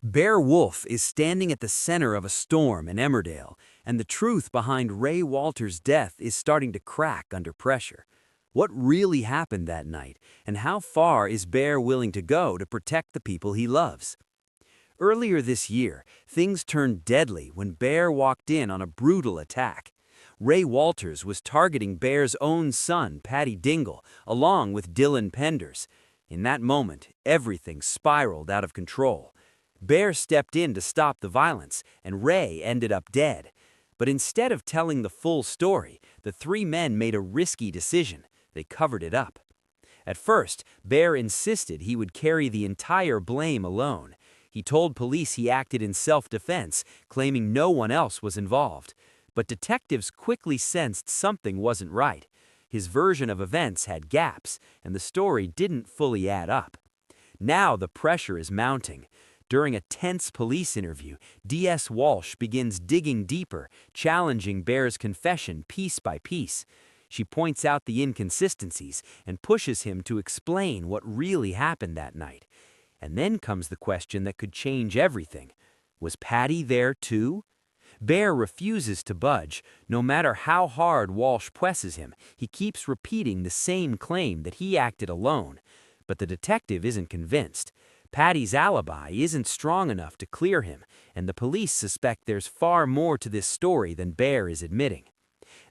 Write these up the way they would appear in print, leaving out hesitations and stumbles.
Bear Wolf is standing at the center of a storm in Emmerdale, and the truth behind Ray Walter's death is starting to crack under pressure. What really happened that night, and how far is Bear willing to go to protect the people he loves? Earlier this year, things turned deadly when Bear walked in on a brutal attack. Ray Walters was targeting Bear's own son, Paddy Dingle, along with Penders. In that moment, everything spiraled out of control. Bear stepped in to stop the violence, and Ray ended up dead. But instead of telling the full story, the three men made a risky decision. They covered it up. At first, Bear insisted he would carry the entire blame alone. He told police he acted in self-defense, claiming no one else was involved. But detectives quickly sensed something wasn't right. His version of events had gaps, and the story didn't fully add up. Now the pressure is mounting. During a tense police interview, DS Walsh begins digging deeper, challenging Bear's confession piece by piece. She points out the inconsistencies and pushes him to explain what really happened that night. And then comes the question that could change everything. Was Paddy there too? Bear refuses to budge. No matter how hard Walsh presses him, he keeps repeating the same claim that he acted alone. But the detective isn't convinced. Paddy's alibi isn't strong enough to clear him, and the police suspect there's far more to this story than Bear is admitting.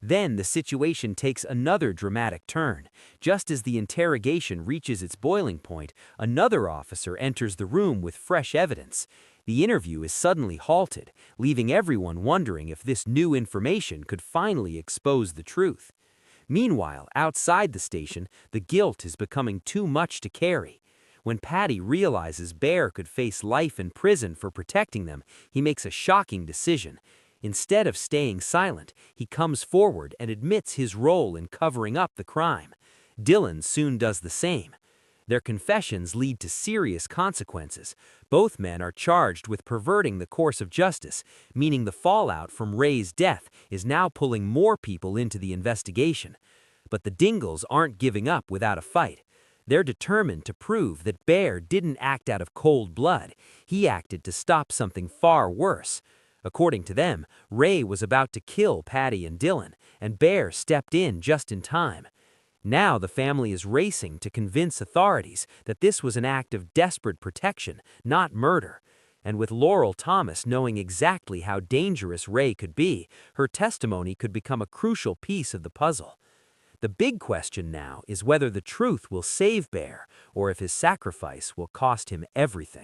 Then the situation takes another dramatic turn. Just as the interrogation reaches its boiling point, another officer enters the room with fresh evidence. The interview is suddenly halted, leaving everyone wondering if this new information could finally expose the truth. Meanwhile, outside the station, the guilt is becoming too much to carry. When Paddy realizes Bear could face life in prison for protecting them, he makes a shocking decision. Instead of staying silent, he comes forward and admits his role in covering up the crime. Dylan soon does the same. Their confessions lead to serious consequences. Both men are charged with perverting the course of justice, meaning the fallout from Ray's death is now pulling more people into the investigation. But the Dingles aren't giving up without a fight. They're determined to prove that Bear didn't act out of cold blood. He acted to stop something far worse. According to them, Ray was about to kill Paddy and Dylan, and Bear stepped in just in time. Now the family is racing to convince authorities that this was an act of desperate protection, not murder. And with Laurel Thomas knowing exactly how dangerous Ray could be, her testimony could become a crucial piece of the puzzle. The big question now is whether the truth will save Bear, or if his sacrifice will cost him everything.